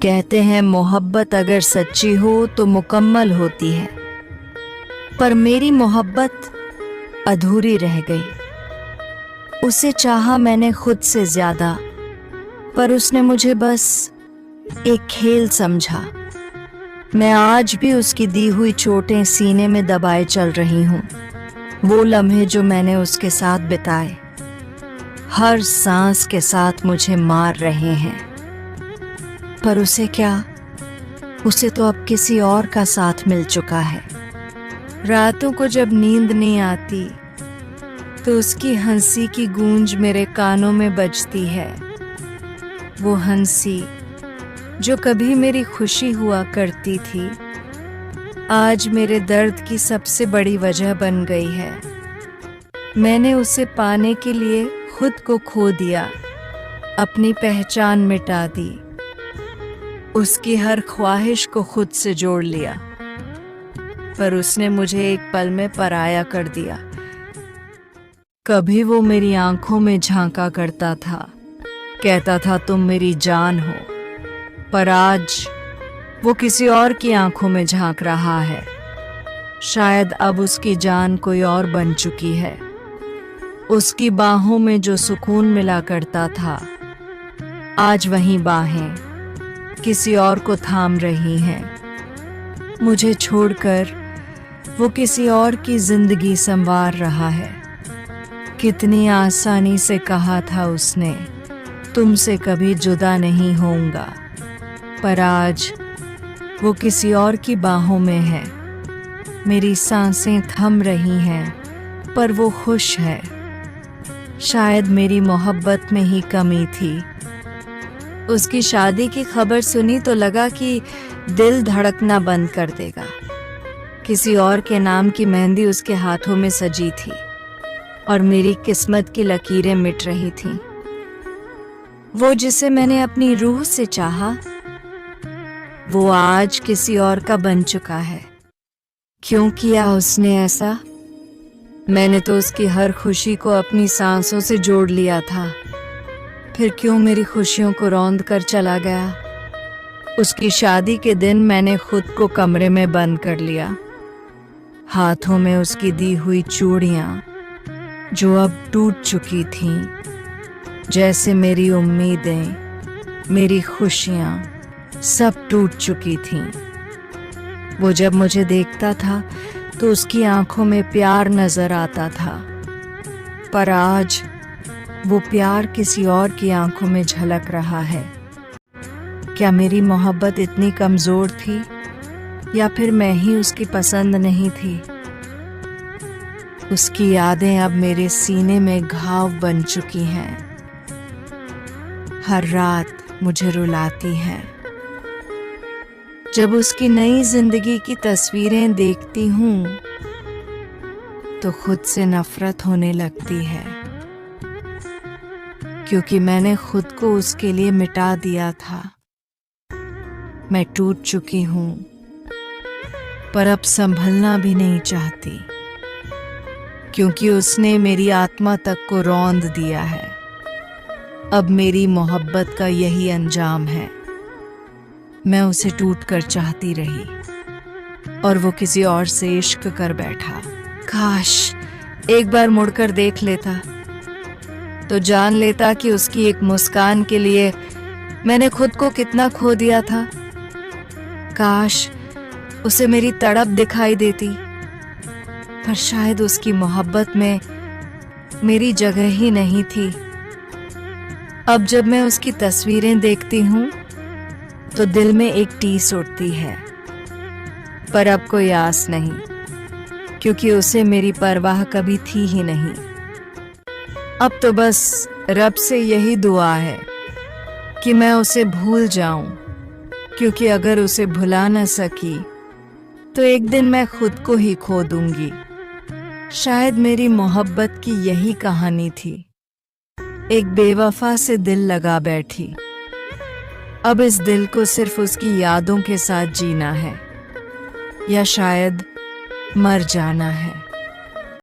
कहते हैं मोहब्बत अगर सच्ची हो तो मुकम्मल होती है, पर मेरी मोहब्बत अधूरी रह गई। उसे चाहा मैंने खुद से ज्यादा, पर उसने मुझे बस एक खेल समझा। मैं आज भी उसकी दी हुई चोटें सीने में दबाए चल रही हूँ। वो लम्हे जो मैंने उसके साथ बिताए हर सांस के साथ मुझे मार रहे हैं। पर उसे क्या, उसे तो अब किसी और का साथ मिल चुका है। रातों को जब नींद नहीं आती तो उसकी हंसी की गूंज मेरे कानों में बजती है। वो हंसी जो कभी मेरी खुशी हुआ करती थी, आज मेरे दर्द की सबसे बड़ी वजह बन गई है। मैंने उसे पाने के लिए खुद को खो दिया, अपनी पहचान मिटा दी, उसकी हर ख्वाहिश को खुद से जोड़ लिया। पर उसने मुझे एक पल में पराया कर दिया। कभी वो मेरी आंखों में झांका करता था, कहता था तुम मेरी जान हो, पर आज वो किसी और की आंखों में झांक रहा है। शायद अब उसकी जान कोई और बन चुकी है। उसकी बाहों में जो सुकून मिला करता था, आज वही बाहें किसी और को थाम रही हैं। मुझे छोड़कर वो किसी और की जिंदगी संवार रहा है। कितनी आसानी से कहा था उसने, तुमसे कभी जुदा नहीं होऊंगा, पर आज वो किसी और की बाहों में है। मेरी सांसें थम रही हैं, पर वो खुश है। शायद मेरी मोहब्बत में ही कमी थी। उसकी शादी की खबर सुनी तो लगा कि दिल धड़कना बंद कर देगा। किसी और के नाम की मेहंदी उसके हाथों में सजी थी और मेरी किस्मत की लकीरें मिट रही थीं। वो जिसे मैंने अपनी रूह से चाहा, वो आज किसी और का बन चुका है। क्यों किया उसने ऐसा? मैंने तो उसकी हर खुशी को अपनी सांसों से जोड़ लिया था। फिर क्यों मेरी खुशियों को रौंद कर चला गया? उसकी शादी के दिन मैंने खुद को कमरे में बंद कर लिया, हाथों में उसकी दी हुई चूड़ियां जो अब टूट चुकी थीं, जैसे मेरी उम्मीदें, मेरी खुशियां सब टूट चुकी थीं। वो जब मुझे देखता था तो उसकी आंखों में प्यार नजर आता था, पर आज वो प्यार किसी और की आंखों में झलक रहा है। क्या मेरी मोहब्बत इतनी कमजोर थी, या फिर मैं ही उसकी पसंद नहीं थी? उसकी यादें अब मेरे सीने में घाव बन चुकी हैं, हर रात मुझे रुलाती हैं। जब उसकी नई जिंदगी की तस्वीरें देखती हूँ तो खुद से नफरत होने लगती है, क्योंकि मैंने खुद को उसके लिए मिटा दिया था। मैं टूट चुकी हूँ, पर अब संभलना भी नहीं चाहती, क्योंकि उसने मेरी आत्मा तक को रौंद दिया है। अब मेरी मोहब्बत का यही अंजाम है। मैं उसे टूट कर चाहती रही और वो किसी और से इश्क कर बैठा। काश एक बार मुड़कर देख लेता तो जान लेता कि उसकी एक मुस्कान के लिए मैंने खुद को कितना खो दिया था। काश उसे मेरी तड़प दिखाई देती, पर शायद उसकी मोहब्बत में मेरी जगह ही नहीं थी। अब जब मैं उसकी तस्वीरें देखती हूँ तो दिल में एक टीस उठती है, पर अब कोई आस नहीं, क्योंकि उसे मेरी परवाह कभी थी ही नहीं। अब तो बस रब से यही दुआ है कि मैं उसे भूल जाऊं, क्योंकि अगर उसे भुला न सकी तो एक दिन मैं खुद को ही खो दूंगी। शायद मेरी मोहब्बत की यही कहानी थी, एक बेवफा से दिल लगा बैठी। अब इस दिल को सिर्फ उसकी यादों के साथ जीना है, या शायद मर जाना है।